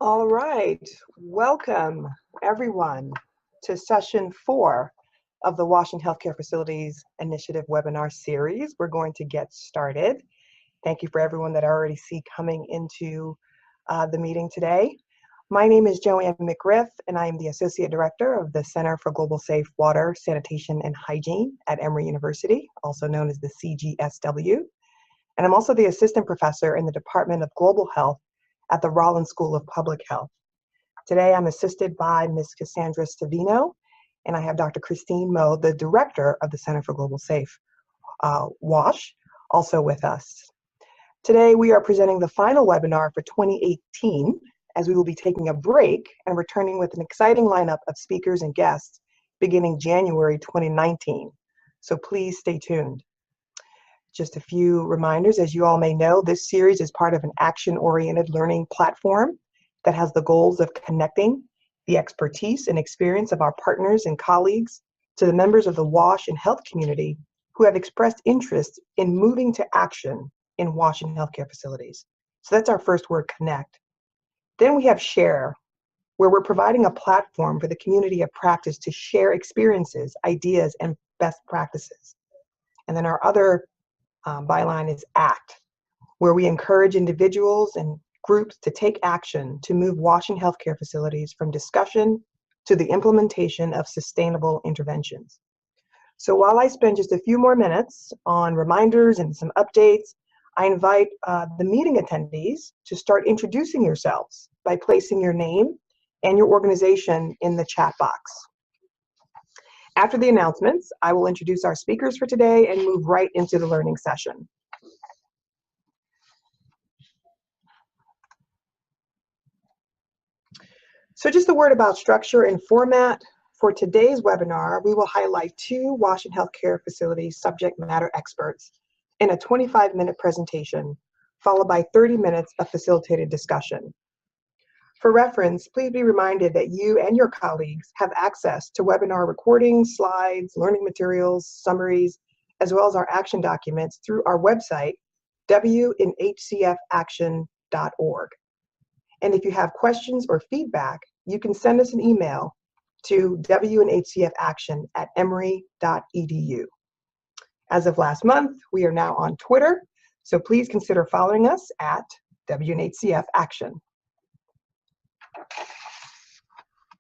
All right, welcome everyone to session 4 of the Washington Healthcare Facilities Initiative webinar series. We're going to get started. Thank you for everyone that I already see coming into the meeting today. My name is Joanne McGriff, and I am the Associate Director of the Center for Global Safe Water, Sanitation, and Hygiene at Emory University, also known as the CGSW. And I'm also the Assistant Professor in the Department of Global Health at the Rollins School of Public Health. Today, I'm assisted by Ms. Cassandra Savino, and I have Dr. Christine Moe, the Director of the Center for Global Safe WASH, also with us. Today, we are presenting the final webinar for 2018, as we will be taking a break and returning with an exciting lineup of speakers and guests beginning January 2019. So please stay tuned. Just a few reminders. As you all may know, this series is part of an action-oriented learning platform that has the goals of connecting the expertise and experience of our partners and colleagues to the members of the WASH and health community who have expressed interest in moving to action in WASH and healthcare facilities. So that's our first word, connect. Then we have share, where we're providing a platform for the community of practice to share experiences, ideas, and best practices. And then our other byline is act, where we encourage individuals and groups to take action to move WASH and healthcare facilities from discussion to the implementation of sustainable interventions. So while I spend just a few more minutes on reminders and some updates, I invite the meeting attendees to start introducing yourselves by placing your name and your organization in the chat box. After the announcements, I will introduce our speakers for today and move right into the learning session. So just a word about structure and format. For today's webinar, we will highlight 2 WASH and healthcare facility subject matter experts in a 25-minute presentation, followed by 30 minutes of facilitated discussion. For reference, please be reminded that you and your colleagues have access to webinar recordings, slides, learning materials, summaries, as well as our action documents through our website, WNHCFaction.org. And if you have questions or feedback, you can send us an email to WNHCFaction@emory.edu. As of last month, we are now on Twitter, so please consider following us at WNHCFaction.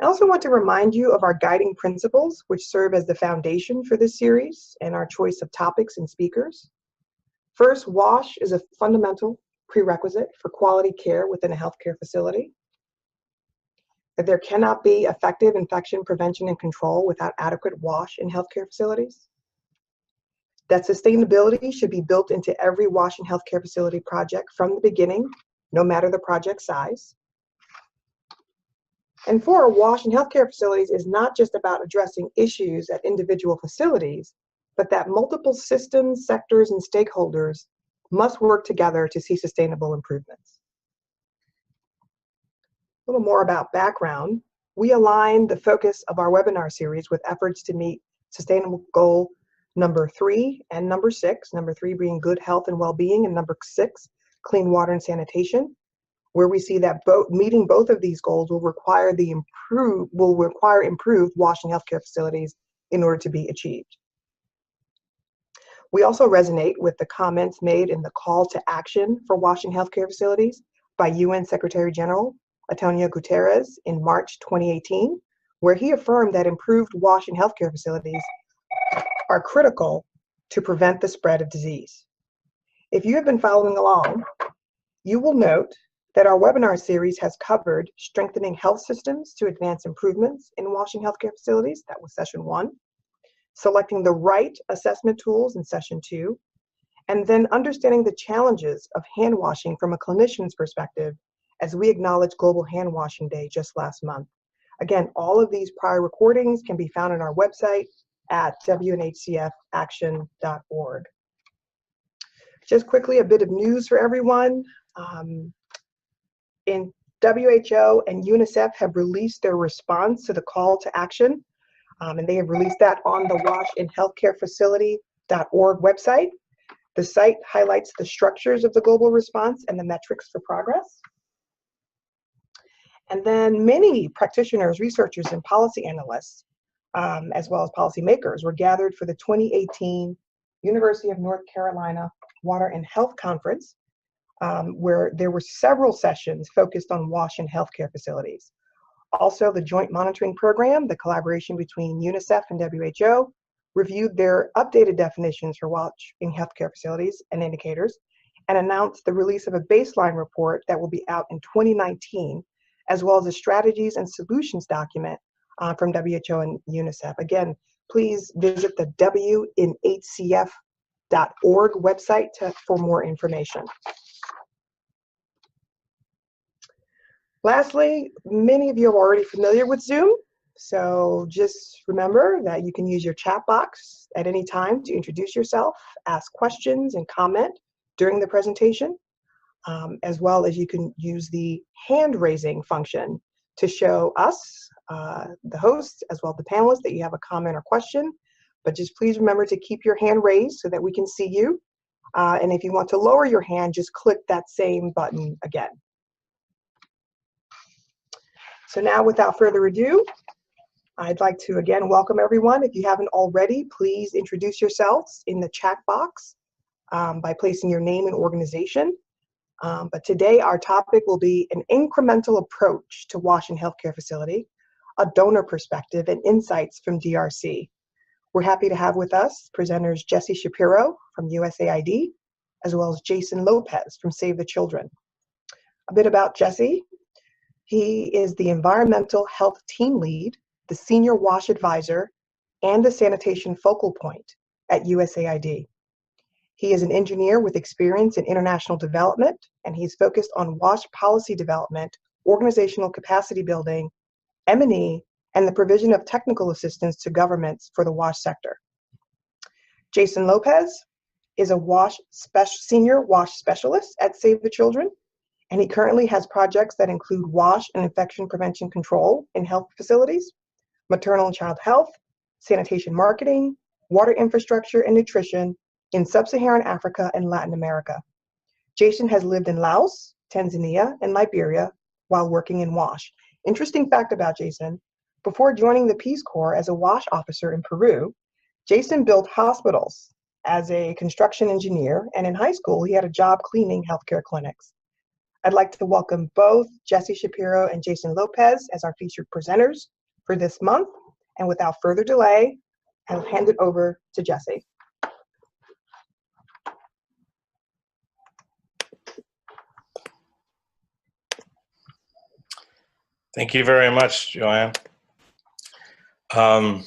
I also want to remind you of our guiding principles, which serve as the foundation for this series and our choice of topics and speakers. First, WASH is a fundamental prerequisite for quality care within a healthcare facility. That there cannot be effective infection prevention and control without adequate WASH in healthcare facilities. That sustainability should be built into every WASH and healthcare facility project from the beginning, no matter the project size. And 4, WASH and healthcare facilities is not just about addressing issues at individual facilities, but that multiple systems, sectors, and stakeholders must work together to see sustainable improvements. A little more about background. We align the focus of our webinar series with efforts to meet sustainable goal number 3 and number 6, number 3 being good health and well-being, and number 6, clean water and sanitation, where we see that meeting both of these goals will require improved WASH and healthcare facilities in order to be achieved. We also resonate with the comments made in the call to action for WASH and healthcare facilities by UN Secretary General Antonio Guterres in March 2018, where he affirmed that improved WASH and healthcare facilities are critical to prevent the spread of disease. If you have been following along, you will note that our webinar series has covered strengthening health systems to advance improvements in WASH and healthcare facilities. That was session 1. Selecting the right assessment tools in session 2, and then understanding the challenges of hand washing from a clinician's perspective as we acknowledge Global Hand Washing Day just last month. Again, all of these prior recordings can be found on our website at WNHCFaction.org. Just quickly, a bit of news for everyone. In WHO and UNICEF have released their response to the call to action, and they have released that on the washandhealthcarefacility.org website. The site highlights the structures of the global response and the metrics for progress. And then many practitioners, researchers, and policy analysts, as well as policymakers, were gathered for the 2018 University of North Carolina Water and Health Conference, where there were several sessions focused on WASH and healthcare facilities. Also, the Joint Monitoring Program, the collaboration between UNICEF and WHO, reviewed their updated definitions for WASH in healthcare facilities and indicators, and announced the release of a baseline report that will be out in 2019, as well as a strategies and solutions document from WHO and UNICEF. Again, please visit the WINHCF.org website for more information. Lastly, many of you are already familiar with Zoom, so just remember that you can use your chat box at any time to introduce yourself, ask questions, and comment during the presentation, as well as you can use the hand-raising function to show us, the host, as well as the panelists, that you have a comment or question. But just please remember to keep your hand raised so that we can see you. And if you want to lower your hand, just click that same button again. So now, without further ado, I'd like to again welcome everyone. If you haven't already, please introduce yourselves in the chat box by placing your name and organization. But today our topic will be an incremental approach to WASH in healthcare facility, a donor perspective, and insights from DRC. We're happy to have with us presenters Jesse Shapiro from USAID, as well as Jason Lopez from Save the Children. A bit about Jesse. He is the Environmental Health Team Lead, the Senior WASH Advisor, and the Sanitation Focal Point at USAID. He is an engineer with experience in international development, and he's focused on WASH policy development, organizational capacity building, M&E, and the provision of technical assistance to governments for the WASH sector. Jason Lopez is a senior WASH specialist at Save the Children, and he currently has projects that include WASH and infection prevention control in health facilities, maternal and child health, sanitation marketing, water infrastructure and nutrition in sub-Saharan Africa and Latin America. Jason has lived in Laos, Tanzania, and Liberia while working in WASH. Interesting fact about Jason, before joining the Peace Corps as a WASH officer in Peru, Jason built hospitals as a construction engineer, and in high school he had a job cleaning healthcare clinics. I'd like to welcome both Jesse Shapiro and Jason Lopez as our featured presenters for this month. And without further delay, I'll hand it over to Jesse. Thank you very much, Joanne. Oh,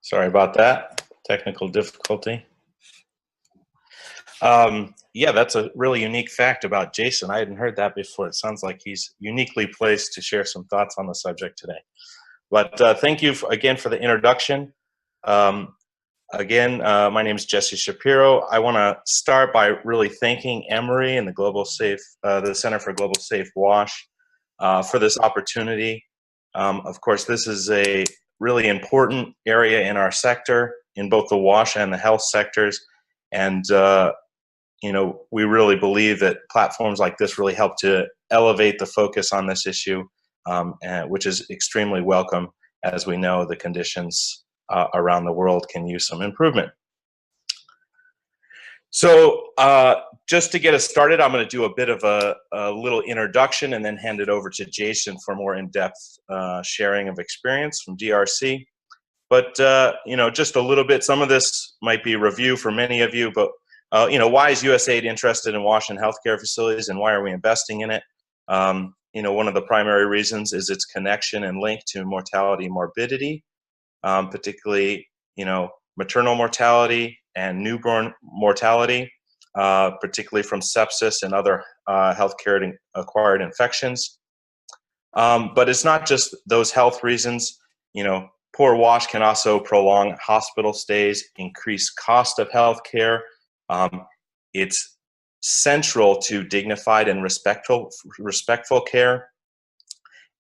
sorry about that, technical difficulty. Yeah, that's a really unique fact about Jason. I hadn't heard that before. It sounds like he's uniquely placed to share some thoughts on the subject today. But thank you again for the introduction. My name is Jesse Shapiro. I want to start by really thanking Emory and the Center for Global Safe WASH for this opportunity. Of course, this is a really important area in our sector, in both the WASH and the health sectors. And you know, we really believe that platforms like this really help to elevate the focus on this issue, which is extremely welcome, as we know the conditions around the world can use some improvement. So just to get us started, I'm going to do a bit of a little introduction and then hand it over to Jason for more in-depth sharing of experience from DRC. But you know, just a little bit, some of this might be review for many of you, but you know, why is USAID interested in WASH and healthcare facilities, and why are we investing in it? You know, one of the primary reasons is its connection and link to mortality and morbidity, particularly, you know, maternal mortality and newborn mortality, particularly from sepsis and other healthcare-acquired infections. But it's not just those health reasons. You know, poor WASH can also prolong hospital stays, increase cost of healthcare. It's central to dignified and respectful care,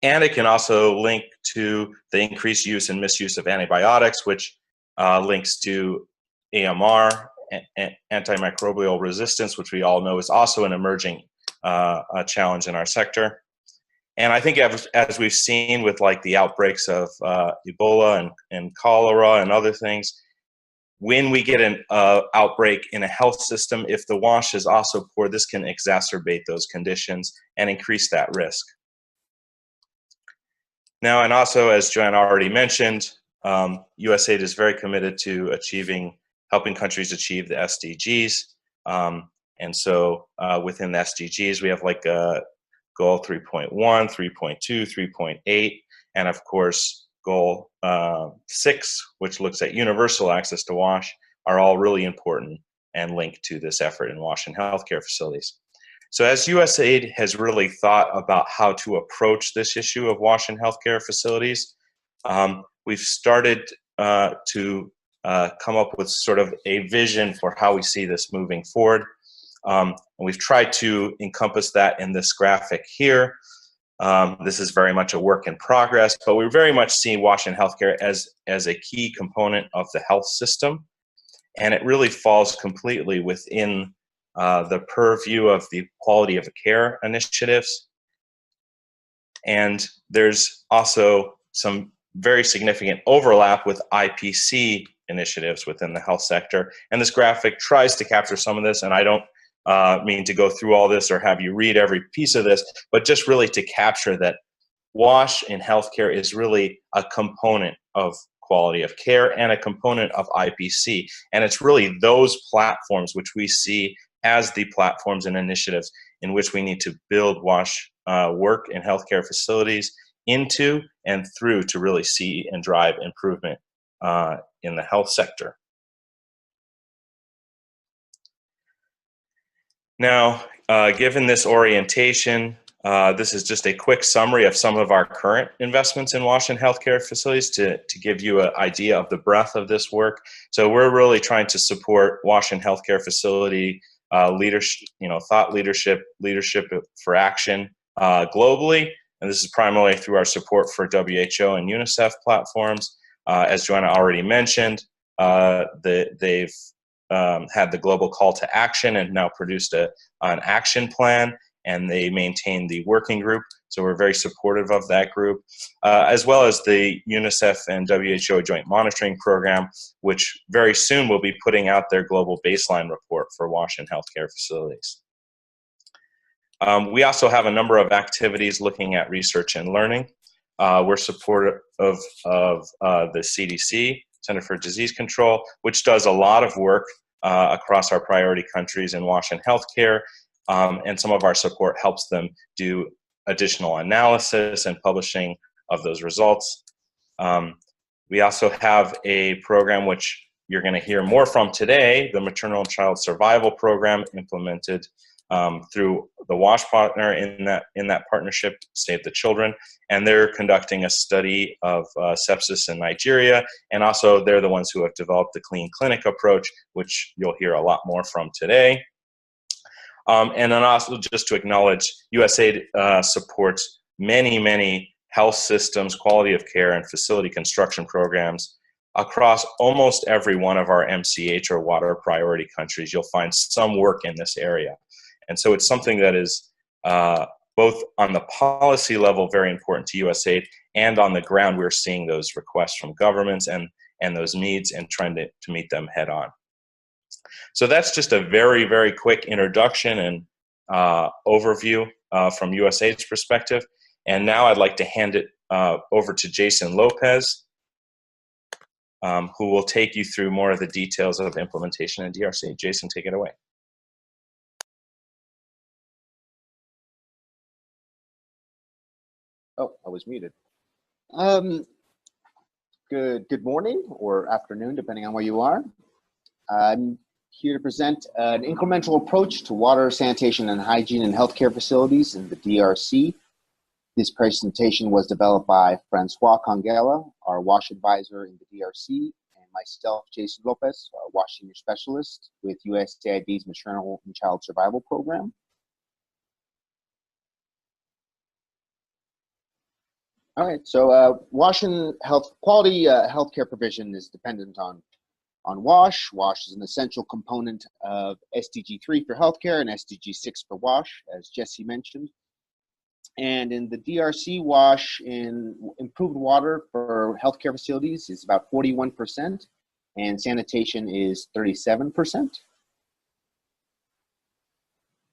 and it can also link to the increased use and misuse of antibiotics, which links to AMR, antimicrobial resistance, which we all know is also an emerging a challenge in our sector. And I think as we've seen with like the outbreaks of Ebola and cholera and other things, when we get an outbreak in a health system, if the wash is also poor, this can exacerbate those conditions and increase that risk. Now, and also, as Joanne already mentioned, USAID is very committed to helping countries achieve the SDGs. And so within the SDGs, we have like goal 3.1, 3.2, 3.8, and of course, goal 6, which looks at universal access to WASH, are all really important and linked to this effort in WASH and healthcare facilities. So as USAID has really thought about how to approach this issue of WASH and healthcare facilities, we've started to come up with sort of a vision for how we see this moving forward. And we've tried to encompass that in this graphic here. This is very much a work in progress, but we very much see WASH and healthcare as a key component of the health system. And it really falls completely within the purview of the quality of care initiatives. And there's also some very significant overlap with IPC initiatives within the health sector. And this graphic tries to capture some of this, and I don't mean to go through all this or have you read every piece of this, but just really to capture that WASH in healthcare is really a component of quality of care and a component of IPC. And it's really those platforms which we see as the platforms and initiatives in which we need to build WASH work in healthcare facilities into and through to really see and drive improvement in the health sector. Now, given this orientation, this is just a quick summary of some of our current investments in WASH and healthcare facilities to give you an idea of the breadth of this work. So we're really trying to support WASH and healthcare facility leadership, thought leadership for action globally. And this is primarily through our support for WHO and UNICEF platforms. As Joanna already mentioned, they've had the global call to action and now produced an action plan, and they maintain the working group. So we're very supportive of that group, as well as the UNICEF and WHO Joint Monitoring Program, which very soon will be putting out their global baseline report for WASH and healthcare facilities. We also have a number of activities looking at research and learning. We're supportive of the CDC, Center for Disease Control, which does a lot of work across our priority countries in WASH and healthcare, and some of our support helps them do additional analysis and publishing of those results. We also have a program which you're going to hear more from today, the Maternal and Child Survival Program, implemented through the WASH partner in that partnership, Save the Children, and they're conducting a study of sepsis in Nigeria, and also they're the ones who have developed the Clean Clinic approach, which you'll hear a lot more from today. And then also just to acknowledge, USAID supports many health systems, quality of care, and facility construction programs across almost every one of our MCH or water priority countries. You'll find some work in this area. And so it's something that is both on the policy level very important to USAID, and on the ground we're seeing those requests from governments and those needs and trying to meet them head on. So that's just a very quick introduction and overview from USAID's perspective. And now I'd like to hand it over to Jason Lopez, who will take you through more of the details of implementation in DRC. Jason, take it away. Oh, I was muted. Good morning or afternoon, depending on where you are. I'm here to present an incremental approach to water, sanitation, and hygiene in healthcare facilities in the DRC. This presentation was developed by Francois Congela, our WASH advisor in the DRC, and myself, Jason Lopez, our WASH senior specialist with USAID's Maternal and Child Survival Program. All right, so WASH and quality healthcare provision is dependent on on WASH. WASH is an essential component of SDG 3 for healthcare and SDG 6 for WASH, as Jesse mentioned. And in the DRC, WASH in improved water for healthcare facilities is about 41%, and sanitation is 37%.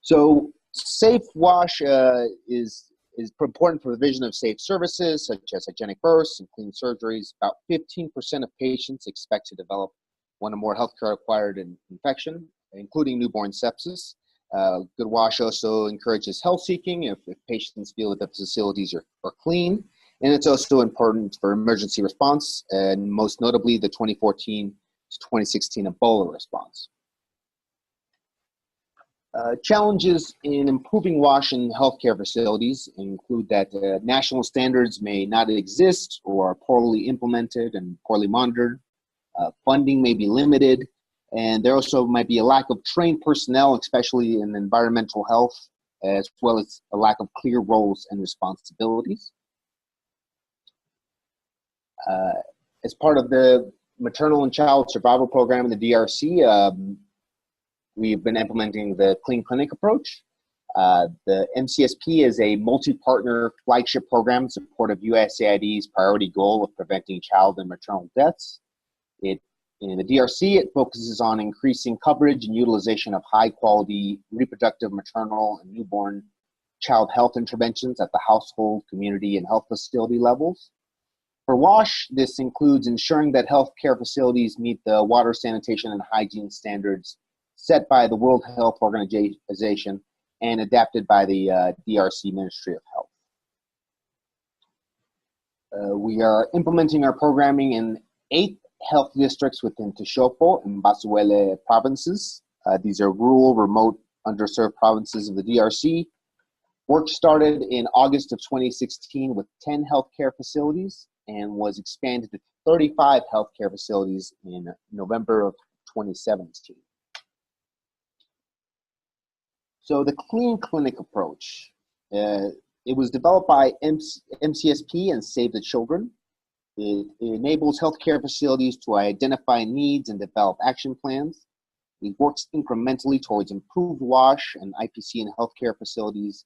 So safe WASH is important for the provision of safe services such as hygienic births and clean surgeries. About 15% of patients expect to develop one or more healthcare-acquired infection, including newborn sepsis. Good WASH also encourages health seeking if patients feel that the facilities are clean. And it's also important for emergency response, and most notably the 2014 to 2016 Ebola response. Challenges in improving WASH in healthcare facilities include that national standards may not exist or are poorly implemented and poorly monitored. Funding may be limited, and there also might be a lack of trained personnel, especially in environmental health, as well as a lack of clear roles and responsibilities. As part of the maternal and child survival program in the DRC, we've been implementing the Clean Clinic approach. The MCSP is a multi-partner flagship program in support of USAID's priority goal of preventing child and maternal deaths. In the DRC, it focuses on increasing coverage and utilization of high-quality reproductive, maternal, and newborn child health interventions at the household, community, and health facility levels. For WASH, this includes ensuring that healthcare facilities meet the water, sanitation, and hygiene standards set by the World Health Organization and adapted by the DRC Ministry of Health. We are implementing our programming in 8 health districts within Teshopo and Bas-Uélé provinces. These are rural, remote, underserved provinces of the DRC. Work started in August of 2016 with 10 healthcare facilities and was expanded to 35 healthcare facilities in November of 2017. So the Clean Clinic approach, it was developed by MCSP and Save the Children. It enables healthcare facilities to identify needs and develop action plans. It works incrementally towards improved WASH and IPC in healthcare facilities,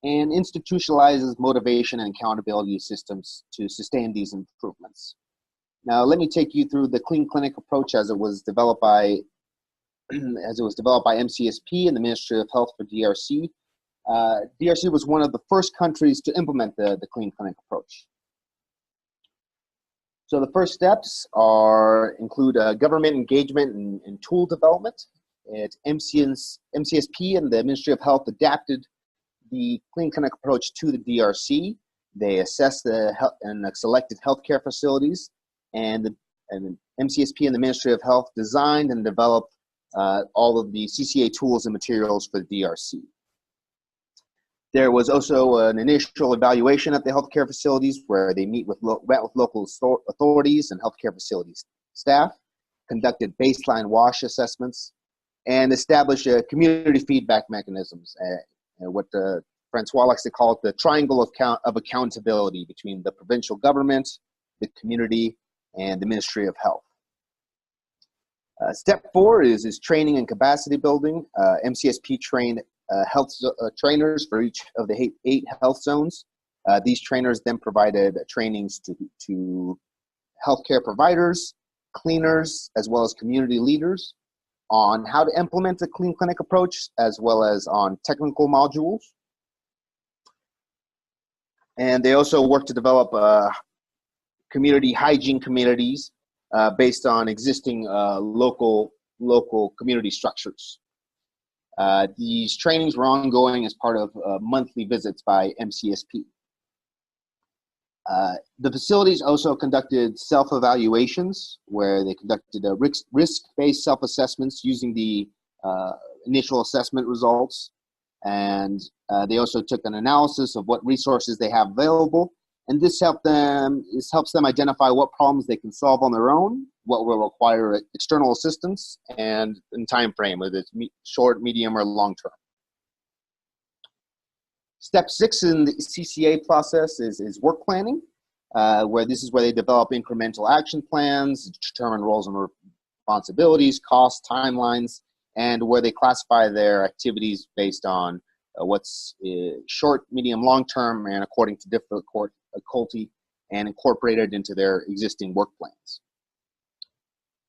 and institutionalizes motivation and accountability systems to sustain these improvements. Now, let me take you through the Clean Clinic approach as it was developed by MCSP and the Ministry of Health for DRC. DRC was one of the first countries to implement the Clean Clinic approach. So the first steps include government engagement and tool development. MCSP and the Ministry of Health adapted the Clean Clinic approach to the DRC. They assessed and selected healthcare facilities, and MCSP and the Ministry of Health designed and developed all of the CCA tools and materials for the DRC. There was also an initial evaluation at the healthcare facilities where they met with local authorities and healthcare facilities staff, conducted baseline WASH assessments, and established community feedback mechanisms, what Francois likes to call it the triangle of accountability between the provincial government, the community, and the Ministry of Health. Step 4 is training and capacity building. MCSP trained health trainers for each of the 8 health zones. These trainers then provided trainings to healthcare providers, cleaners, as well as community leaders on how to implement the Clean Clinic approach, as well as on technical modules. And they also work to develop community hygiene communities based on existing local community structures. These trainings were ongoing as part of monthly visits by MCSP. The facilities also conducted self-evaluations where they conducted risk-based self-assessments using the initial assessment results. And they also took an analysis of what resources they have available. And this helps them identify what problems they can solve on their own, what will require external assistance, and in time frame, whether it's short, medium, or long term. Step 6 in the CCA process is work planning, where they develop incremental action plans, determine roles and responsibilities, costs, timelines, and where they classify their activities based on what's short, medium, long-term, and according to difficulty, and incorporated into their existing work plans.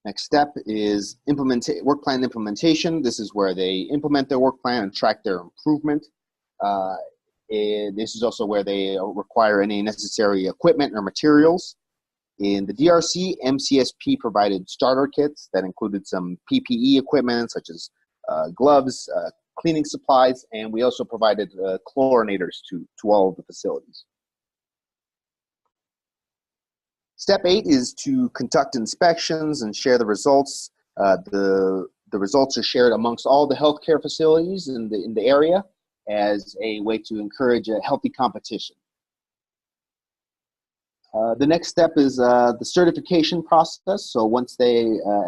Next step is work plan implementation. This is where they implement their work plan and track their improvement. This is also where they require any necessary equipment or materials. In the DRC, MCSP provided starter kits that included some PPE equipment such as gloves, cleaning supplies, and we also provided chlorinators to all of the facilities. Step 8 is to conduct inspections and share the results. The results are shared amongst all the healthcare facilities in the area as a way to encourage a healthy competition. The next step is the certification process. So once they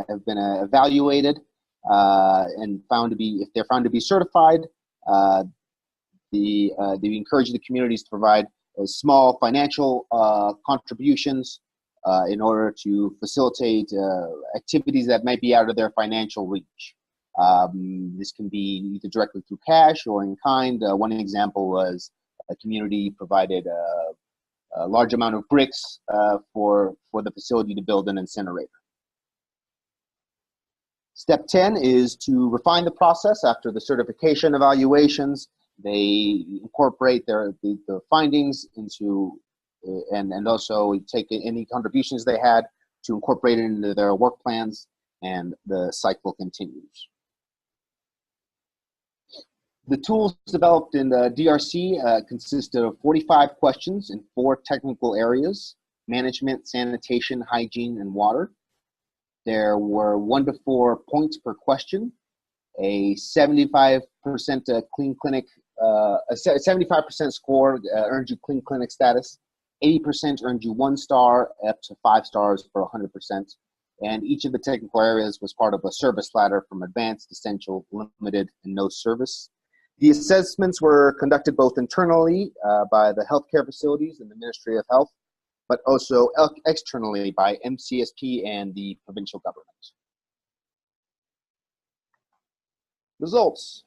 have been evaluated and if they're found to be certified, they encourage the communities to provide small financial contributions in order to facilitate activities that might be out of their financial reach. This can be either directly through cash or in kind. One example was a community provided a large amount of bricks for the facility to build an incinerator. Step 10 is to refine the process after the certification evaluations. They incorporate the findings into and also take any contributions they had to incorporate it into their work plans, and the cycle continues. The tools developed in the DRC consisted of 45 questions in 4 technical areas: management, sanitation, hygiene, and water. There were 1 to 4 points per question. A 75% clean clinic, a 75% score earned you clean clinic status. 80% earned you 1 star, up to 5 stars for 100%. And each of the technical areas was part of a service ladder from advanced, essential, limited, and no service. The assessments were conducted both internally by the healthcare facilities and the Ministry of Health, but also externally by MCSP and the provincial government. Results.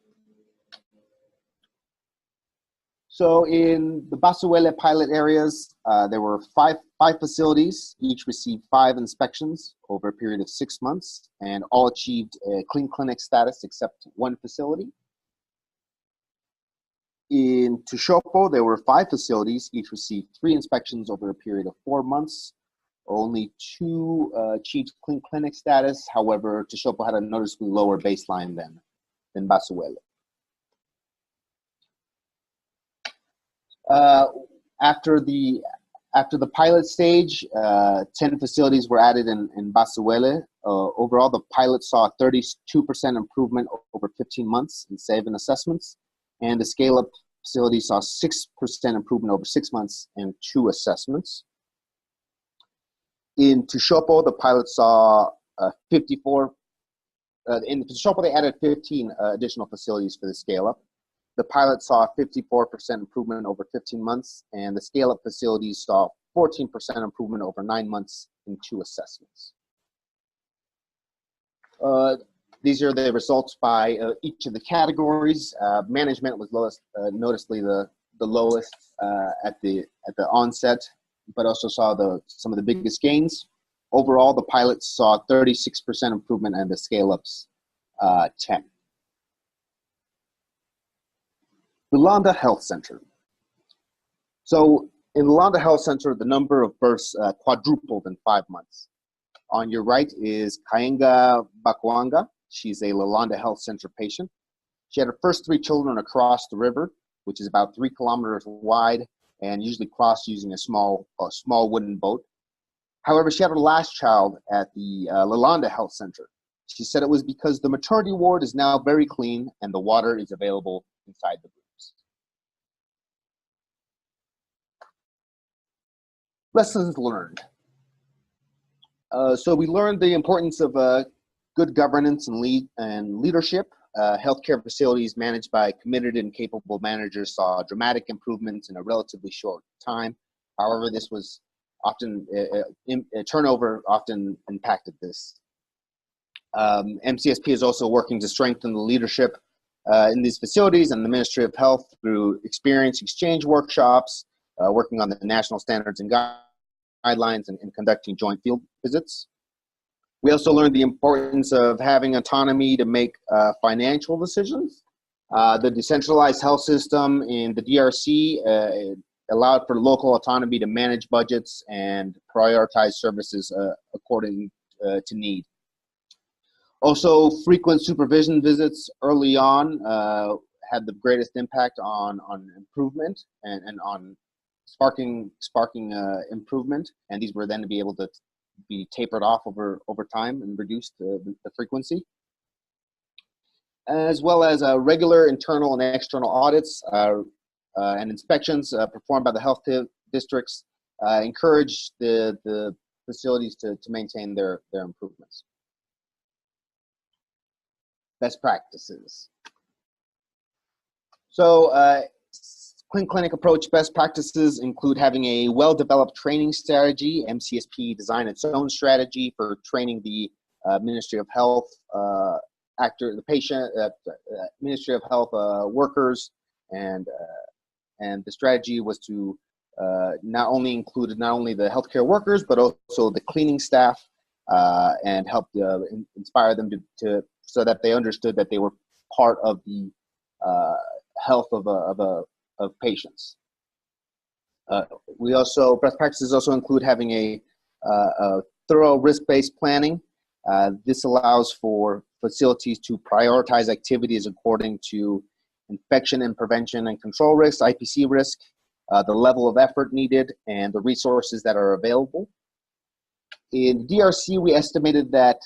So in the Bas-Uélé pilot areas, there were five facilities. Each received 5 inspections over a period of 6 months, and all achieved a clean clinic status except 1 facility. In Tushopo, there were 5 facilities. Each received 3 inspections over a period of 4 months. Only 2 achieved clean clinic status. However, Tushopo had a noticeably lower baseline than Bas-Uélé. After the pilot stage, 10 facilities were added in Bas-Uélé. Overall, the pilot saw a 32% improvement over 15 months in 7 assessments, and the scale-up facility saw 6% improvement over 6 months in 2 assessments. In Tushopo, the pilot saw 54. In Tushopo, they added 15 additional facilities for the scale-up. The pilot saw 54% improvement over 15 months, and the scale-up facilities saw 14% improvement over 9 months in 2 assessments. These are the results by each of the categories. Management was noticeably the lowest at the onset, but also saw some of the biggest gains. Overall, the pilots saw 36% improvement, and the scale-ups 10. Lilanda Health Center. So in Lilanda Health Center, the number of births quadrupled in 5 months. On your right is Kainga Bakwanga. She's a Lilanda Health Center patient. She had her first 3 children across the river, which is about 3 kilometers wide, and usually crossed using a small wooden boat. However, she had her last child at the Lilanda Health Center. She said it was because the maternity ward is now very clean and the water is available inside the rooms. Lessons learned. So we learned the importance of good governance and leadership. Healthcare facilities managed by committed and capable managers saw dramatic improvements in a relatively short time. However, this was often turnover often impacted this. MCSP is also working to strengthen the leadership in these facilities and the Ministry of Health through experience exchange workshops, working on the national standards and guidelines, and conducting joint field visits. We also learned the importance of having autonomy to make financial decisions. The decentralized health system in the DRC allowed for local autonomy to manage budgets and prioritize services according to need. Also, frequent supervision visits early on had the greatest impact on improvement and on sparking improvement, and these were then to be able to be tapered off over time and reduce the frequency. As well as regular internal and external audits and inspections performed by the health districts encourage the facilities to maintain their improvements. Best practices. So clinic approach best practices include having a well-developed training strategy. MCSP designed its own strategy for training the Ministry of Health Ministry of Health workers, and the strategy was to not only the healthcare workers, but also the cleaning staff, and help inspire them to so that they understood that they were part of the health of patients. Best practices also include having a thorough risk-based planning. This allows for facilities to prioritize activities according to infection and prevention and control risks, IPC risk, the level of effort needed, and the resources that are available. In DRC, we estimated that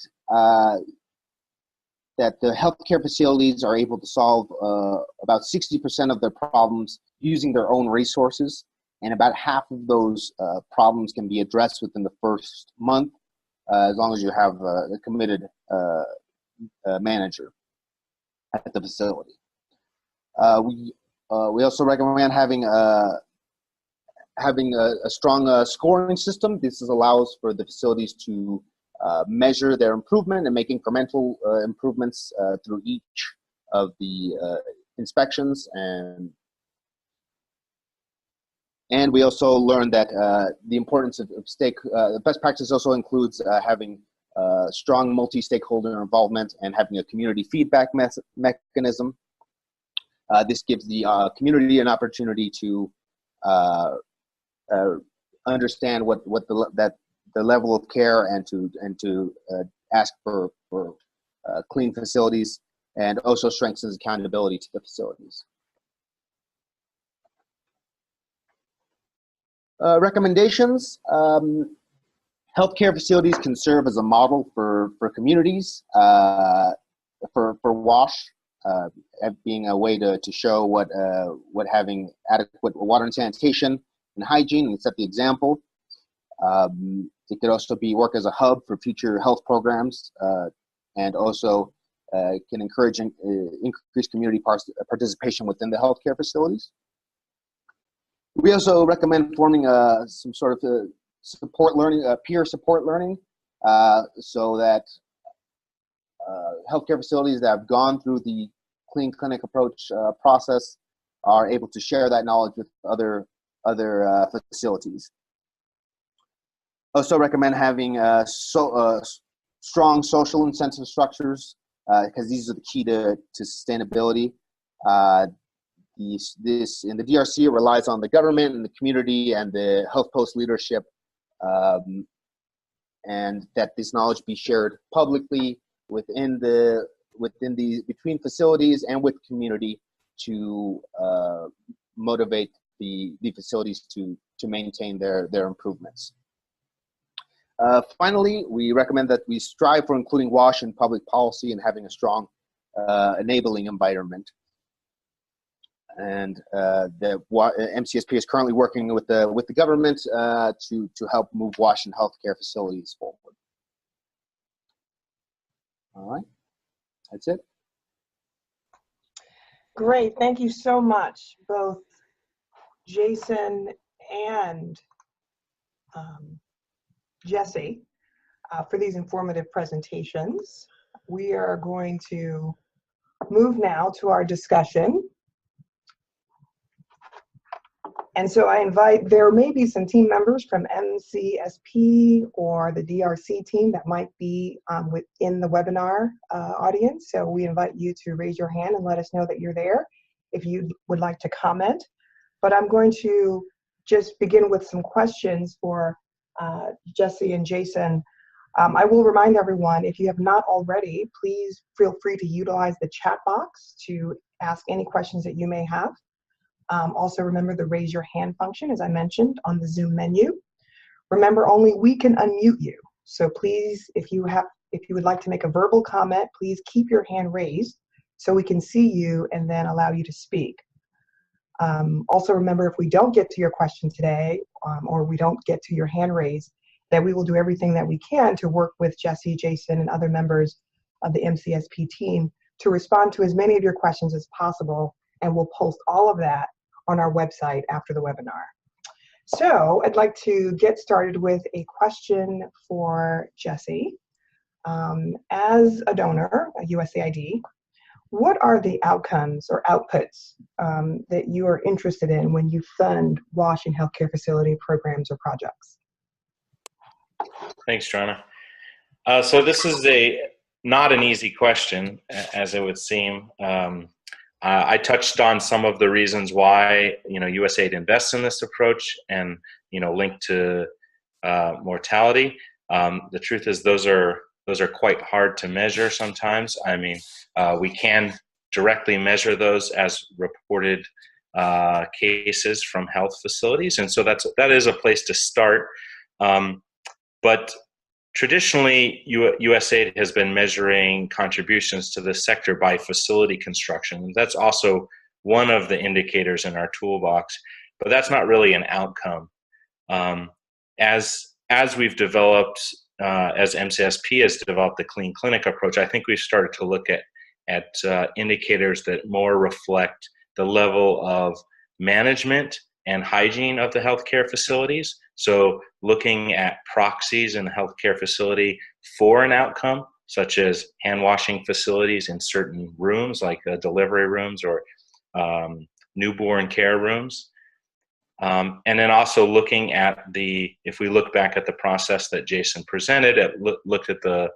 the healthcare facilities are able to solve about 60% of their problems using their own resources, and about half of those problems can be addressed within the first month, as long as you have a committed manager at the facility. We also recommend having a strong scoring system. This allows for the facilities to measure their improvement and make incremental improvements through each of the inspections. And we also learned that the importance of best practice also includes having strong multi-stakeholder involvement and having a community feedback mechanism. This gives the community an opportunity to understand what the level of care and to ask for clean facilities, and also strengthens accountability to the facilities. Recommendations. Healthcare facilities can serve as a model for communities, for WASH, being a way to show what having adequate water and sanitation and hygiene, and set the example. It could also work as a hub for future health programs, and also can encourage increased community participation within the healthcare facilities. We also recommend forming some sort of support learning, peer support learning, so that healthcare facilities that have gone through the clean clinic approach process are able to share that knowledge with other facilities. Also recommend having strong social incentive structures, because these are the key to sustainability. This in the DRC, it relies on the government and the community and the health post leadership, and that this knowledge be shared publicly between facilities and with community to motivate the facilities to maintain their improvements. Finally, we recommend that we strive for including WASH in public policy and having a strong enabling environment. And the MCSP is currently working with the government to help move WASH in healthcare facilities forward. All right, that's it. Great, thank you so much, both Jason and Jesse, for these informative presentations. we are going to move now to our discussion. And so I invite, there may be some team members from MCSP or the DRC team that might be within the webinar audience. So we invite you to raise your hand and let us know that you're there if you would like to comment. But I'm going to just begin with some questions for Jesse and Jason. I will remind everyone, if you have not already, please feel free to utilize the chat box to ask any questions that you may have. Also remember the raise your hand function, as I mentioned, on the Zoom menu. Remember, only we can unmute you. So please, if you would like to make a verbal comment, please keep your hand raised so we can see you and then allow you to speak. Also remember, if we don't get to your question today, or we don't get to your hand raise, that we will do everything that we can to work with Jesse, Jason, and other members of the MCSP team to respond to as many of your questions as possible, and we'll post all of that on our website after the webinar. So I'd like to get started with a question for Jesse. As a donor, a USAID, what are the outcomes or outputs that you are interested in when you fund WASH and healthcare facility programs or projects? Thanks, Joanna. So this is not an easy question, as it would seem. I touched on some of the reasons why USAID invests in this approach and linked to mortality. The truth is those are quite hard to measure sometimes. I mean, we can directly measure those as reported cases from health facilities, and so that is a place to start. But traditionally, USAID has been measuring contributions to the sector by facility construction. That's also one of the indicators in our toolbox, but that's not really an outcome. As we've developed, as MCSP has developed the clean clinic approach, I think we've started to look at indicators that more reflect the level of management and hygiene of the healthcare facilities. So looking at proxies in the healthcare facility for an outcome, such as hand washing facilities in certain rooms, like delivery rooms or newborn care rooms. And then also looking at if we look back at the process that Jason presented, looked at the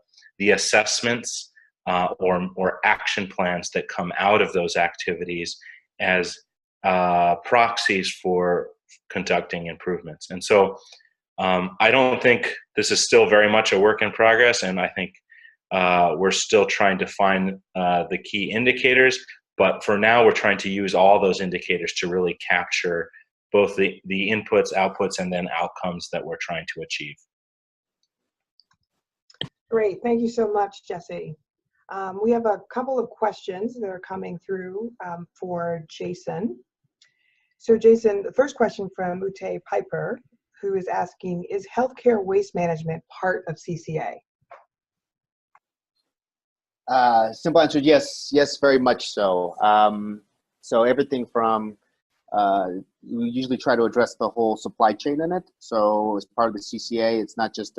assessments or action plans that come out of those activities as proxies for conducting improvements. And so I don't think this is still very much a work in progress, and I think we're still trying to find the key indicators, but for now we're trying to use all those indicators to really capture both the inputs, outputs, and then outcomes that we're trying to achieve. Great, thank you so much, Jesse. We have a couple of questions that are coming through for Jason. So Jason, the first question from Ute Piper, who is asking, is healthcare waste management part of CCA? Simple answer, yes, very much so. So everything from, we usually try to address the whole supply chain in it. So as part of the CCA, it's not just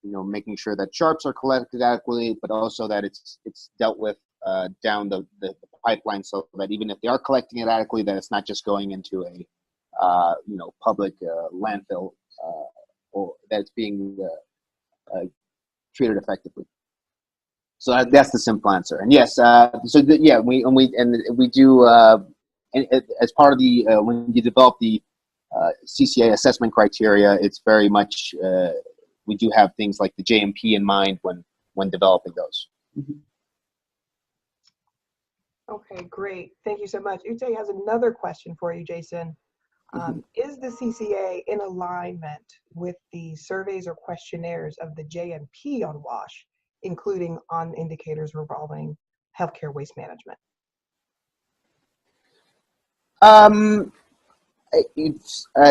making sure that sharps are collected adequately, but also that it's dealt with down the pipeline, so that even if they are collecting it adequately, that it's not just going into a public landfill, or that it's being treated effectively. So that's the simple answer. And yes, we do as part of the when you develop the CCA assessment criteria, it's very much we do have things like the JMP in mind when developing those. Mm-hmm. Okay, great. Thank you so much. Ute has another question for you, Jason. Is the CCA in alignment with the surveys or questionnaires of the JMP on WASH, including on indicators revolving healthcare waste management?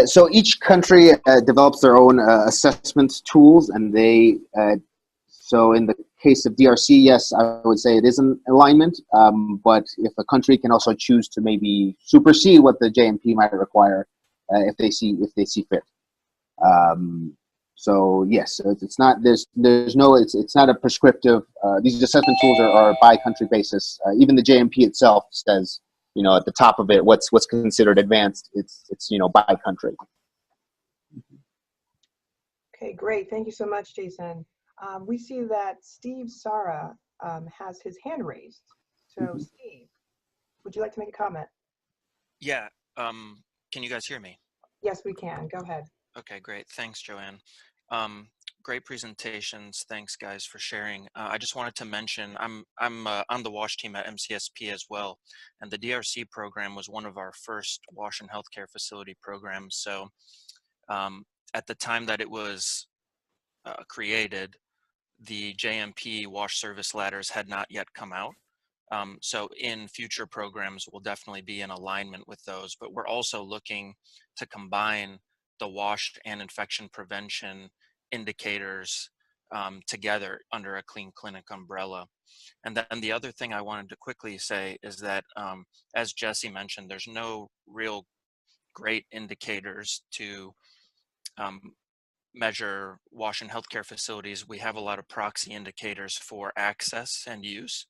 So each country develops their own assessment tools, and they so in the case of DRC, yes, I would say it is in alignment, but if a country can also choose to maybe supersede what the JMP might require if they see fit. So yes, so it's not it's not a prescriptive. These assessment tools are by country basis. Even the JMP itself says, you know, at the top of it, what's considered advanced. It's you know, by country. Okay, great. Thank you so much, Jason. We see that Steve Sara has his hand raised. So Steve, would you like to make a comment? Yeah, can you guys hear me? Yes, we can. Go ahead. Okay, great. Thanks, Joanne. Great presentations. Thanks, guys, for sharing. I just wanted to mention I'm on the WASH team at MCSP as well, and the DRC program was one of our first WASH and healthcare facility programs. So at the time that it was created, the JMP WASH service ladders had not yet come out. So in future programs, we'll definitely be in alignment with those, but we're also looking to combine the WASH and infection prevention indicators together under a clean clinic umbrella. And then the other thing I wanted to quickly say is that, as Jesse mentioned, there's no real great indicators to measure WASH in healthcare facilities. We have a lot of proxy indicators for access and use.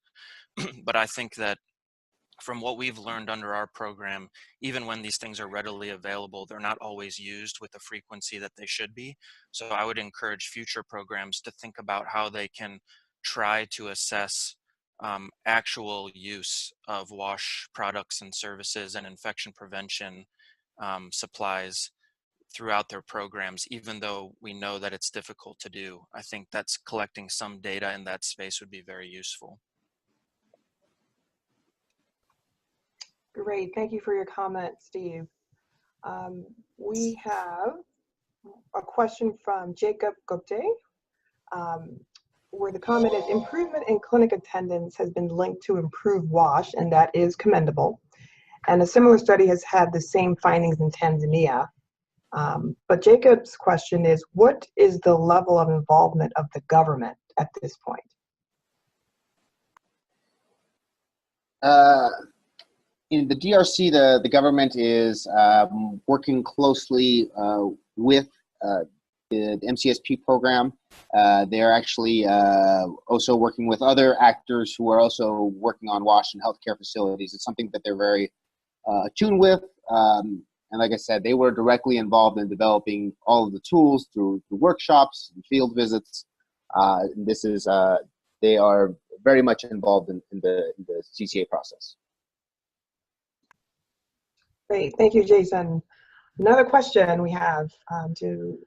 But I think that from what we've learned under our program, even when these things are readily available, they're not always used with the frequency that they should be. So I would encourage future programs to think about how they can try to assess actual use of WASH products and services and infection prevention supplies throughout their programs, even though we know that it's difficult to do. I think that's collecting some data in that space would be very useful. Great. Thank you for your comment, Steve. We have a question from Jacob Gupte, where the comment is, improvement in clinic attendance has been linked to improved WASH, and that is commendable. And a similar study has had the same findings in Tanzania. But Jacob's question is, what is the level of involvement of the government at this point? In the DRC, the government is working closely with the MCSP program. They're actually also working with other actors who are also working on WASH and healthcare facilities. It's something that they're very attuned with. And like I said, they were directly involved in developing all of the tools through workshops and field visits. This is they are very much involved in the CCA process. Great, thank you, Jason. Another question we have to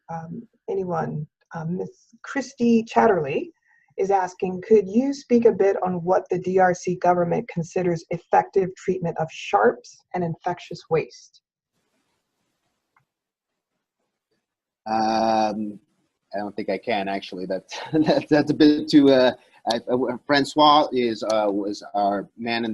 anyone, Ms. Christy Chatterley is asking, could you speak a bit on what the DRC government considers effective treatment of sharps and infectious waste? I don't think I can actually. That's a bit too. Francois was our man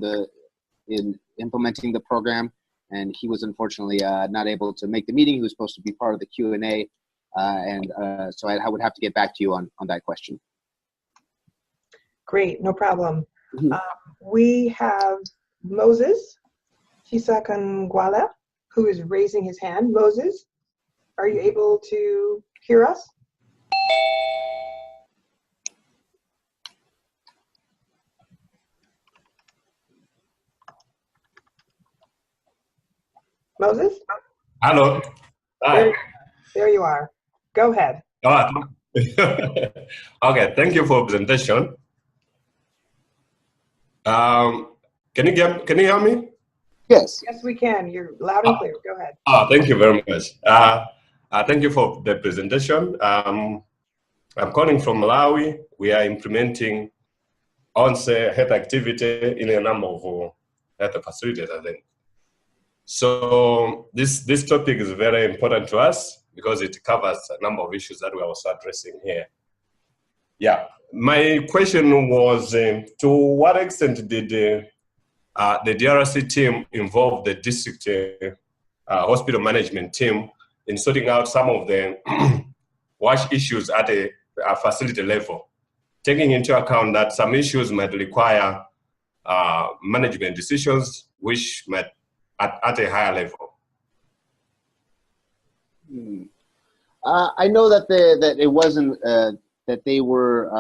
in implementing the program, and he was unfortunately not able to make the meeting. He was supposed to be part of the Q&A, so I would have to get back to you on that question. Great, no problem. We have Moses Chisakangwala, who is raising his hand. Moses, are you able to hear us? Moses? Hello. Hi. There you are. Go ahead. Okay, thank you for presentation. Can you hear me? Yes. Yes, we can. You're loud and clear. Go ahead. Thank you very much. Thank you for the presentation. I'm calling from Malawi. We are implementing on-site health activity in a number of health facilities, I think. So this topic is very important to us because it covers a number of issues that we are also addressing here. Yeah, my question was, to what extent did the DRC team involve the district hospital management team in sorting out some of the WASH issues at a facility level, taking into account that some issues might require management decisions, which might at a higher level? I know that it wasn't that they were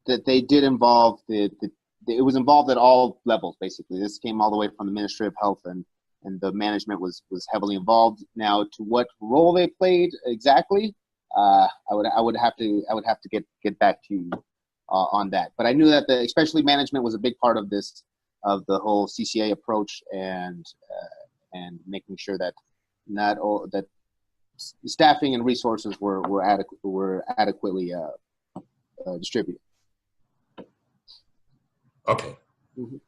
that they did involve it was involved at all levels. Basically, this came all the way from the Ministry of Health, and the management was heavily involved. Now, to what role they played exactly, I would have to get back to you on that. But I knew that especially management was a big part of this, of the whole CCA approach, and making sure that not all that staffing and resources were adequately distributed. Okay. Mm-hmm.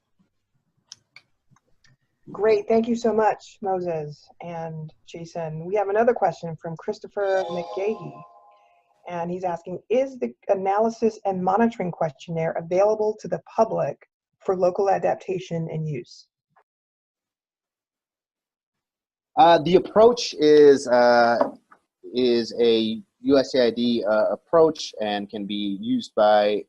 Great, thank you so much, Moses and Jason. We have another question from Christopher McGahee, and he's asking, is the analysis and monitoring questionnaire available to the public for local adaptation and use? The approach is a USAID approach and can be used by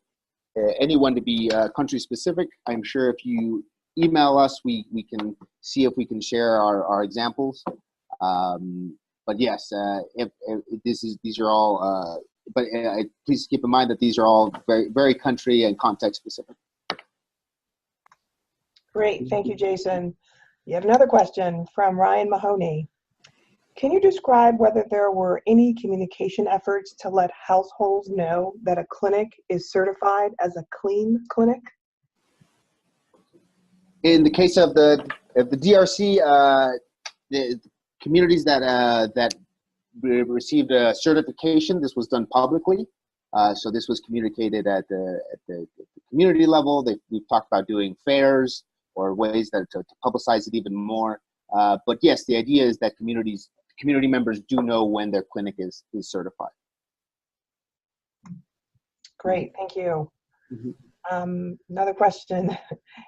anyone to be country specific. I'm sure if you email us, we can see if we can share our examples. But yes, if these are all. But please keep in mind that these are all very country and context specific. Great, thank you, Jason. You have another question from Ryan Mahoney. Can you describe whether there were any communication efforts to let households know that a clinic is certified as a clean clinic? In the case of the DRC, the communities that received a certification, this was done publicly. So this was communicated at the community level. We've talked about doing fairs or ways to publicize it even more. But yes, the idea is that community members do know when their clinic is certified. Great, thank you. Mm-hmm. Another question.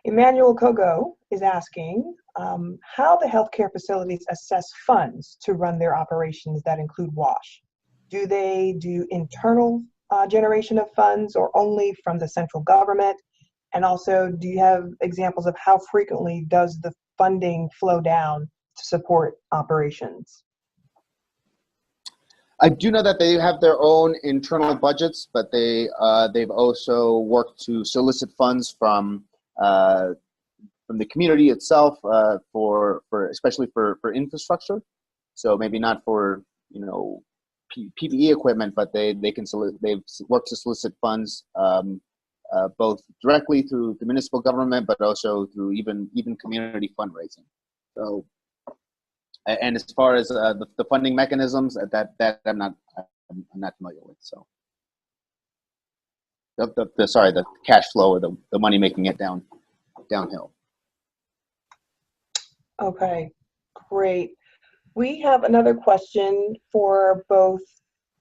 Emmanuel Kogo is asking how the healthcare facilities assess funds to run their operations that include WASH. Do they do internal generation of funds or only from the central government? And also, do you have examples of how frequently does the funding flow down to support operations? I do know that they have their own internal budgets, but they've also worked to solicit funds from the community itself for especially for infrastructure. So maybe not for PPE equipment, but they've worked to solicit funds both directly through the municipal government, but also through even community fundraising. So. And as far as the funding mechanisms, that I'm not familiar with. So, the cash flow or the money making it downhill. Okay, great. We have another question for both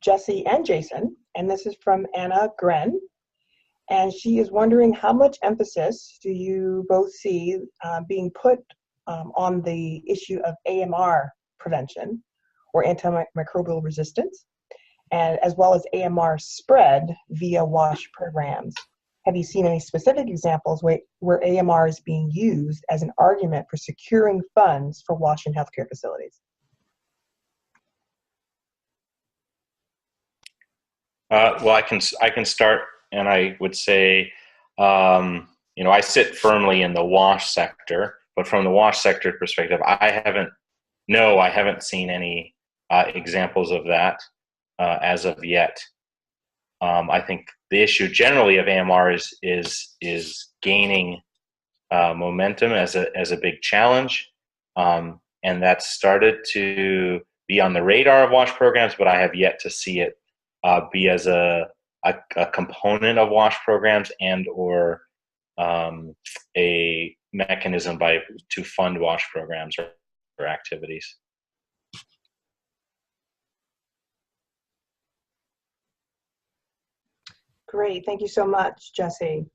Jesse and Jason, and this is from Anna Gren, and she is wondering how much emphasis do you both see being put on the issue of AMR prevention or antimicrobial resistance, and as well as AMR spread via WASH programs. Have you seen any specific examples where AMR is being used as an argument for securing funds for WASH in healthcare facilities? Well, I can start, and I would say, I sit firmly in the WASH sector. But from the WASH sector perspective, I haven't seen any examples of that as of yet. I think the issue generally of AMR is gaining momentum as a big challenge, and that's started to be on the radar of WASH programs, but I have yet to see it be as a component of WASH programs and or a mechanism to fund WASH programs or activities. Great, thank you so much, Jesse.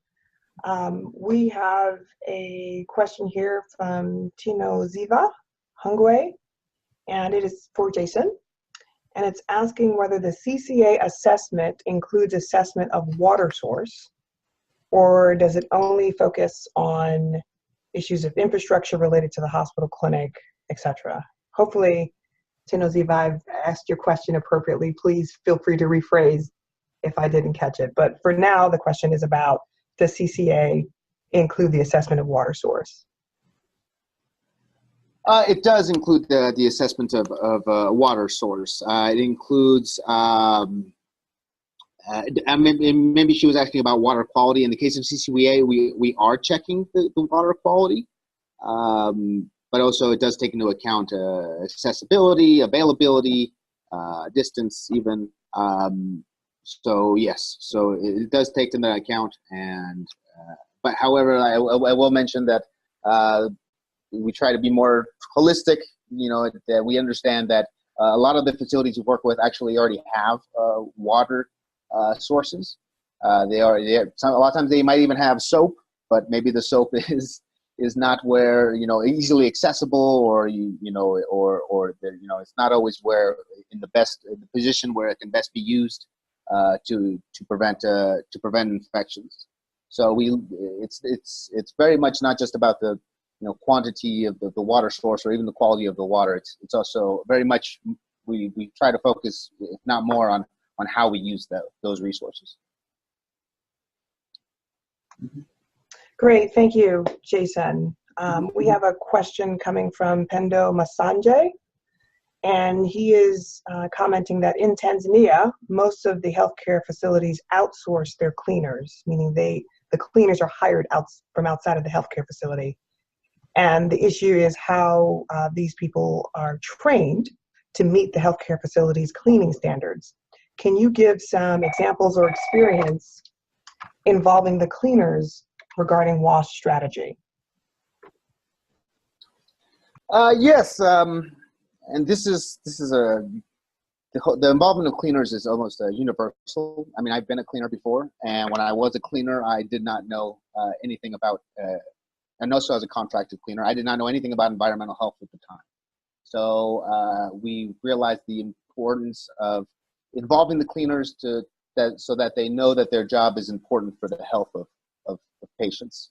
We have a question here from Tino Ziva Hungwe, and it is for Jason. And it's asking whether the CCA assessment includes assessment of water source, or does it only focus on issues of infrastructure related to the hospital, clinic, etc.? Hopefully, to know if I've asked your question appropriately. Please feel free to rephrase if I didn't catch it. But for now, the question is about, does CCA include the assessment of water source? It does include the assessment of water source. It includes, maybe she was asking about water quality. In the case of CCA, we are checking the water quality, but also it does take into account accessibility, availability, distance even. So yes, so it does take into account. And but however, I will mention that we try to be more holistic. You know, that we understand that a lot of the facilities we work with actually already have water sources. A lot of times they might even have soap, but maybe the soap is not where, you know, easily accessible, or it's not always where in the position where it can best be used to prevent infections. So it's very much not just about the quantity of the water source or even the quality of the water. It's also very much we try to focus, if not more, on how we use those resources. Great, thank you, Jason. We have a question coming from Pendo Masanje, and he is commenting that in Tanzania, most of the healthcare facilities outsource their cleaners, meaning the cleaners are hired from outside of the healthcare facility. And the issue is how these people are trained to meet the healthcare facility's cleaning standards. Can you give some examples or experience involving the cleaners regarding WASH strategy? Yes, and this is the involvement of cleaners is almost universal. I mean, I've been a cleaner before, and when I was a cleaner, I did not know anything about, and also as a contracted cleaner, I did not know anything about environmental health at the time. So we realized the importance of involving the cleaners so that they know that their job is important for the health of patients.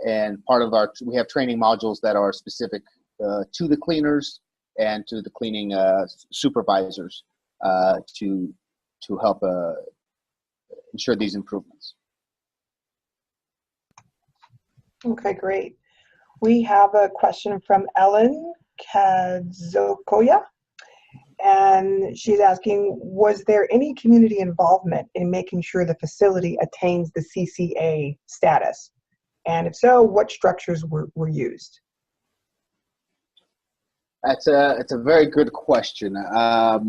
And part of we have training modules that are specific to the cleaners and to the cleaning supervisors to help ensure these improvements. Okay, great. We have a question from Ellen Kadzokoya, and she's asking, was there any community involvement in making sure the facility attains the CCA status? And if so, what structures were used? It's a very good question. I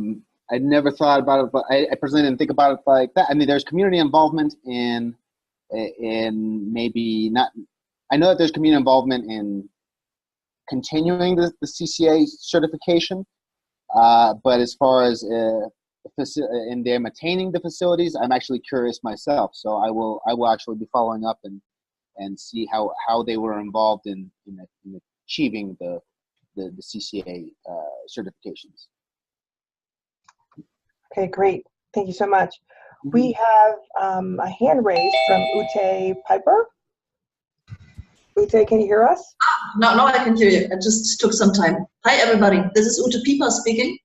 never thought about it, but I personally didn't think about it like that. I mean, there's community involvement in maybe not. I know that there's community involvement in continuing the CCA certification, but as far as in them attaining the facilities, I'm actually curious myself. So I will actually be following up and see how they were involved in achieving the CCA certifications. Okay, great. Thank you so much. We have a hand raised from Ute Piper. Ute, can you hear us? No, I can hear you. It just took some time. Hi, everybody. This is Ute Piper speaking.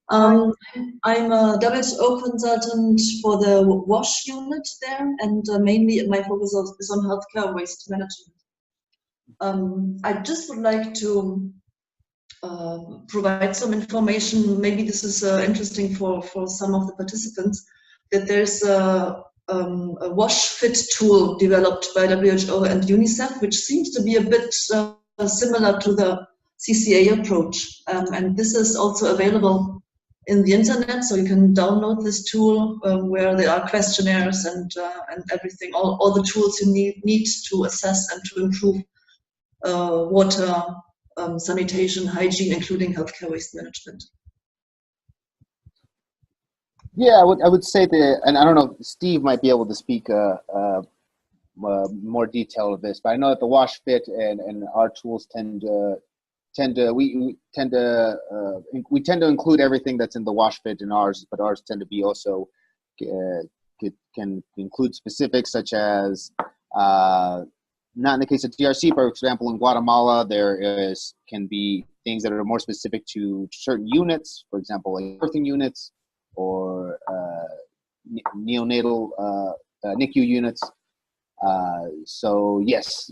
I'm a WHO consultant for the WASH unit there, and mainly my focus is on healthcare waste management. I just would like to provide some information. Maybe this is interesting for some of the participants, that there's a WASH fit tool developed by WHO and UNICEF, which seems to be a bit similar to the CCA approach. And this is also available in the internet, so you can download this tool where there are questionnaires and everything, all the tools you need to assess and to improve water, sanitation, hygiene, including healthcare waste management. Yeah, I would say that, and I don't know, Steve might be able to speak more detail of this, but I know that the WASH Fit and our tools tend to include everything that's in the WASH Fit in ours, but ours tend to be also can include specifics such as not in the case of DRC, but for example in Guatemala there can be things that are more specific to certain units, for example, like birthing units or neonatal NICU units. So yes.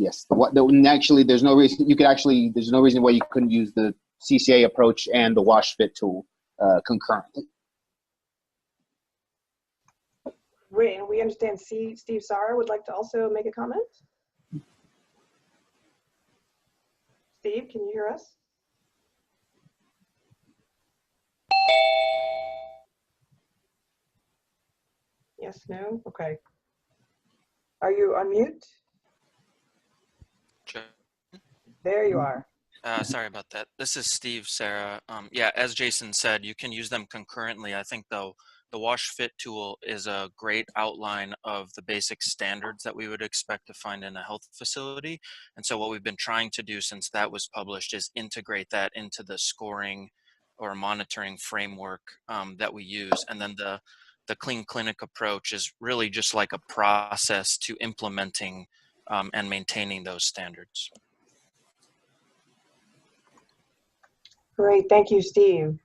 Actually, there's no reason there's no reason why you couldn't use the CCA approach and the wash fit tool concurrently. Great, and we understand Steve Sarra would like to also make a comment. Steve, can you hear us? Yes, no? Okay. Are you on mute? There you are. Sorry about that. This is Steve Sarra. Yeah, as Jason said, you can use them concurrently. I think though the wash fit tool is a great outline of the basic standards that we would expect to find in a health facility. And so what we've been trying to do since that was published is integrate that into the scoring or monitoring framework that we use. And then the clean clinic approach is really just like a process to implementing and maintaining those standards. Great, thank you, Steve.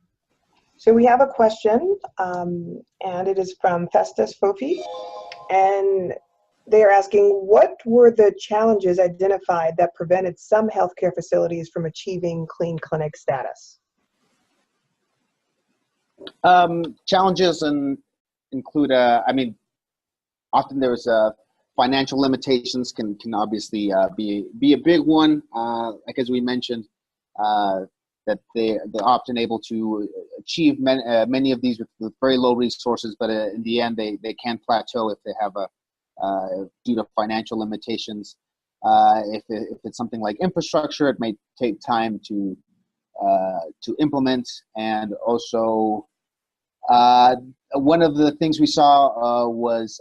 So we have a question, and it is from Festus Fofi, and they are asking, what were the challenges identified that prevented some healthcare facilities from achieving clean clinic status? Challenges include, often there's financial limitations can obviously be a big one, like as we mentioned, that they're often able to achieve many of these with very low resources, but in the end they can plateau if they have due to financial limitations. If it's something like infrastructure, it may take time to implement. And also one of the things we saw was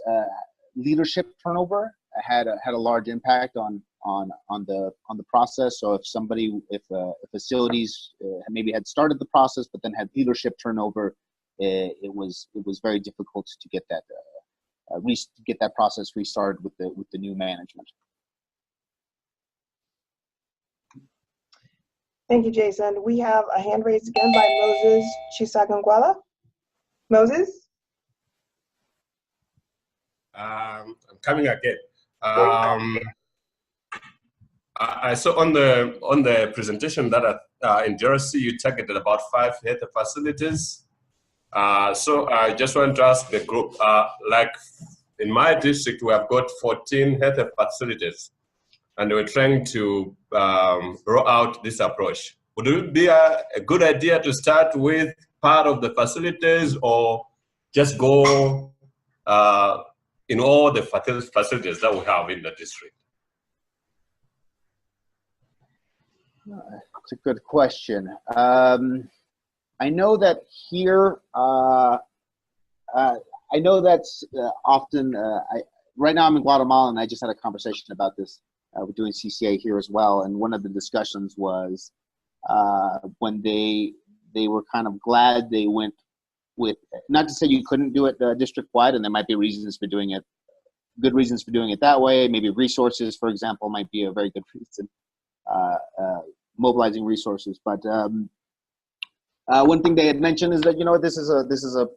leadership turnover had a large impact on the process. So if facilities maybe had started the process but then had leadership turnover, it was very difficult to get that process restarted with the new management. Thank you, Jason. We have a hand raised again by Moses Chisagangwala. Moses? I'm coming again. I saw on the presentation that in DRC you targeted about 5 health facilities. So I just want to ask the group, like in my district, we have got 14 health facilities, and we're trying to roll out this approach. Would it be a good idea to start with part of the facilities, or just go in all the facilities that we have in the district? It's a good question. I know that here, I know that's often, right now I'm in Guatemala, and I just had a conversation about this. We're doing CCA here as well, and one of the discussions was when they were kind of glad they went with, not to say you couldn't do it district-wide, and there might be reasons for doing it, good reasons for doing it that way. Maybe resources, for example, might be a very good reason. Mobilizing resources, but one thing they had mentioned is that this is a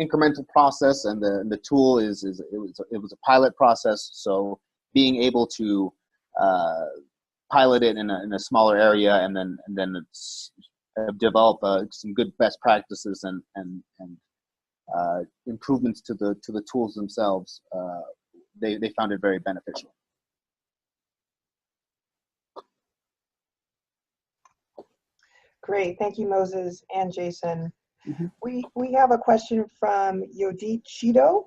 incremental process, and the tool it was a pilot process. So being able to pilot it in a smaller area, and then develop some good best practices and improvements to the tools themselves, they found it very beneficial. Great, thank you, Moses and Jason. Mm-hmm. We have a question from Yodit Chido,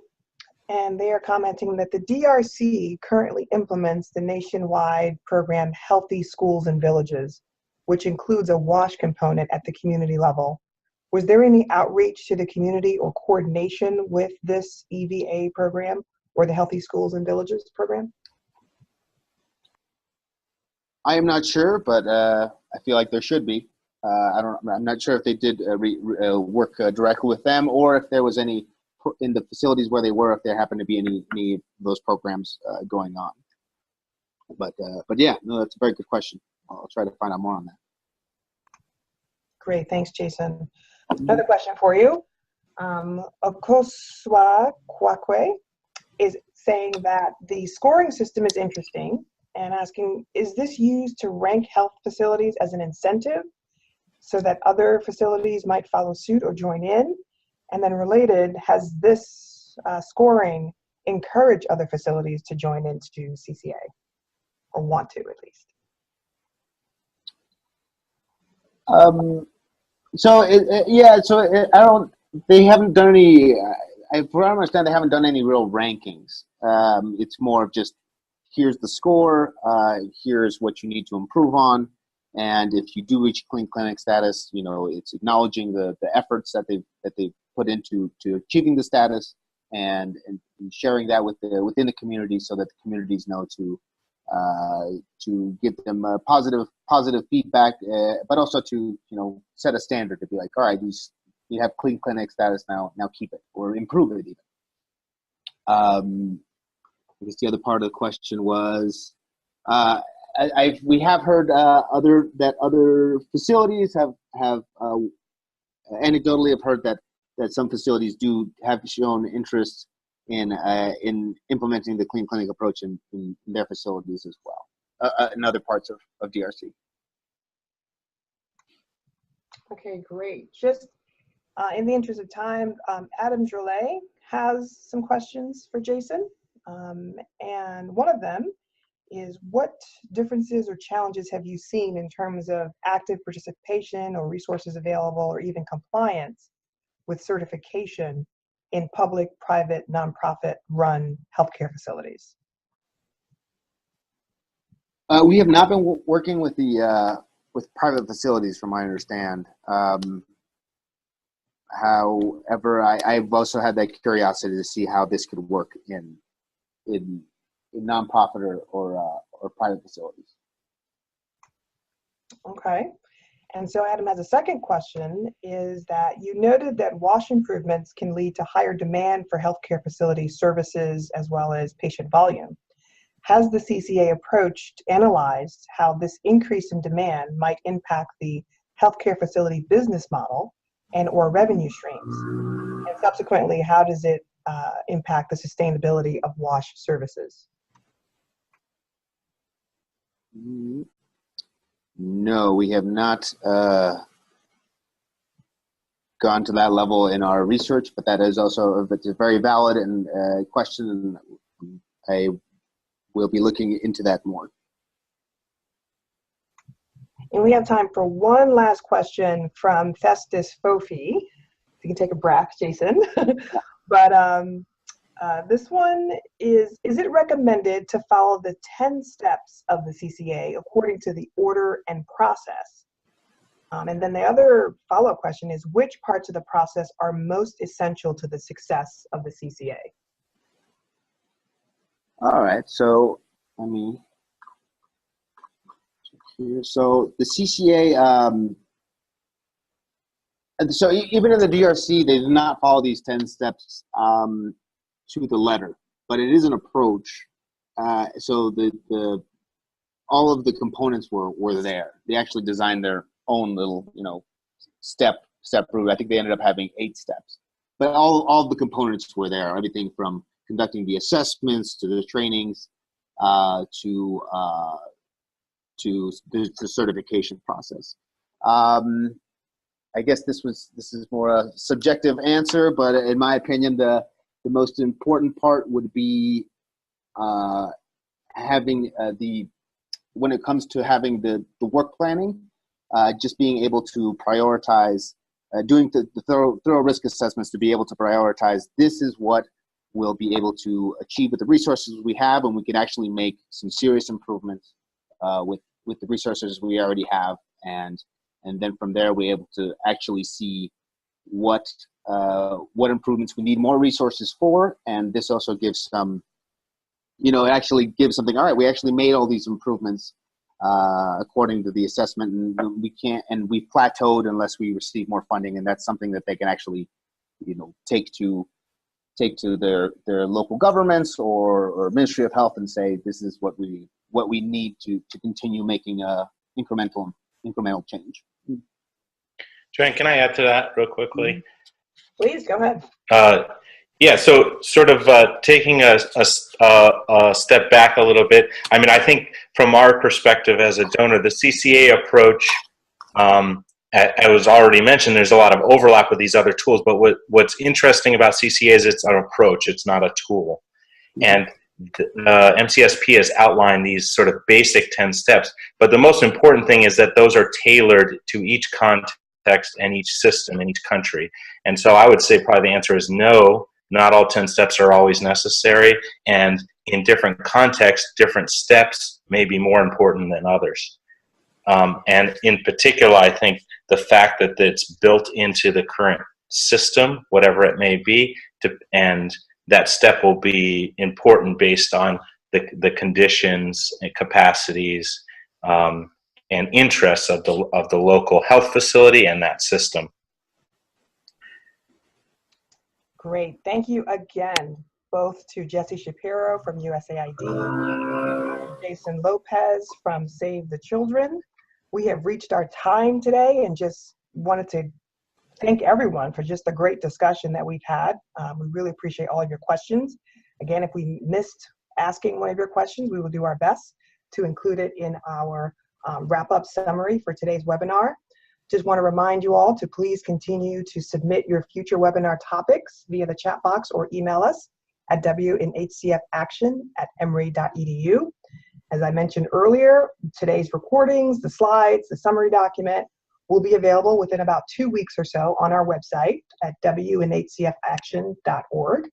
and they are commenting that the DRC currently implements the nationwide program Healthy Schools and Villages, which includes a WASH component at the community level. Was there any outreach to the community or coordination with this EVA program or the Healthy Schools and Villages program? I am not sure, but I feel like there should be. I'm not sure if they did work directly with them, or if there was any in the facilities where they were, if there happened to be any of those programs going on. But yeah, no, that's a very good question. I'll try to find out more on that. Great, thanks, Jason. Another question for you. Okoswa Kwakwe is saying that the scoring system is interesting and asking, is this used to rank health facilities as an incentive so that other facilities might follow suit or join in? And then related, has this scoring encouraged other facilities to join into CCA, or want to at least? They haven't done any, from what I understand, they haven't done any real rankings. It's more of just, here's the score, here's what you need to improve on, and if you do reach clean clinic status, you know, it's acknowledging the efforts that they've put into achieving the status, and sharing that within the community, so that the communities know to give them positive feedback, but also to, you know, set a standard to be like, all right, you have clean clinic status now keep it, or improve it even. I guess the other part of the question was, we have heard other facilities have anecdotally have heard that some facilities have shown interest in implementing the clean clinic approach in their facilities as well, in other parts of DRC. Okay, great. Just in the interest of time, Adam Drolet has some questions for Jason. And one of them is, what differences or challenges have you seen in terms of active participation or resources available or even compliance with certification in public, private, nonprofit run healthcare facilities? We have not been working with with private facilities, from my understand. However, I've also had that curiosity to see how this could work in nonprofit or private facilities. Okay. And so Adam has a second question, is that you noted that WASH improvements can lead to higher demand for healthcare facility services as well as patient volume. Has the CCA analyzed how this increase in demand might impact the healthcare facility business model and or revenue streams? And subsequently, how does it impact the sustainability of WASH services? No, we have not gone to that level in our research, but that is also a very valid and question, and I will be looking into that more. And we have time for one last question from Festus Fofi. You can take a breath, Jason. But this one is it recommended to follow the 10 steps of the CCA according to the order and process? And then the other follow-up question is, which parts of the process are most essential to the success of the CCA? All right, so let me check here. So the CCA, so even in the DRC, they did not follow these 10 steps to the letter, but it is an approach. So all of the components were there. They actually designed their own little, step route. I think they ended up having 8 steps, but all of the components were there. Everything from conducting the assessments to the trainings to the certification process. I guess this is more a subjective answer, but in my opinion, the most important part would be having when it comes to having the work planning, just being able to prioritize, doing the thorough risk assessments to be able to prioritize, this is what we'll be able to achieve with the resources we have, and we can actually make some serious improvements with the resources we already have, and then from there we're able to actually see what improvements we need more resources for, and this also gives some, it actually gives something. All right, we actually made all these improvements according to the assessment, and we've plateaued unless we receive more funding, and that's something that they can actually, take to their local governments or Ministry of Health and say, this is what we need to continue making incremental change. Joanne, can I add to that real quickly? Please, go ahead. Yeah, so sort of taking a step back a little bit. I mean, I think from our perspective as a donor, the CCA approach, as was already mentioned, there's a lot of overlap with these other tools, but what's interesting about CCA is it's an approach, it's not a tool. And MCSP has outlined these sort of basic 10 steps, but the most important thing is that those are tailored to each context and each system in each country. And so I would say probably the answer is no, not all 10 steps are always necessary, and in different contexts, different steps may be more important than others. And in particular, I think the fact that it's built into the current system, whatever it may be, and that step will be important based on the conditions and capacities and interests of the local health facility and that system. Great. Thank you again, both to Jesse Shapiro from USAID, Jason Lopez from Save the Children. We have reached our time today and just wanted to thank everyone for just the great discussion that we've had. We really appreciate all of your questions. Again, if we missed asking one of your questions, we will do our best to include it in our wrap-up summary for today's webinar. Just want to remind you all to please continue to submit your future webinar topics via the chat box or email us at winhcfaction@emory.edu. As I mentioned earlier, today's recordings, the slides, the summary document will be available within about 2 weeks or so on our website at winhcfaction.org.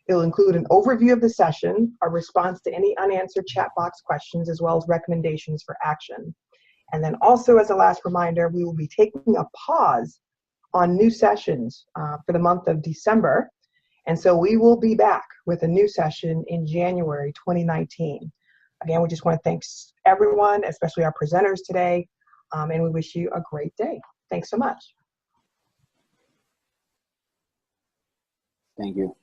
It'll include an overview of the session, a response to any unanswered chat box questions, as well as recommendations for action. And then also, as a last reminder, we will be taking a pause on new sessions for the month of December. And so we will be back with a new session in January 2019. Again, we just want to thank everyone, especially our presenters today, and we wish you a great day. Thanks so much. Thank you.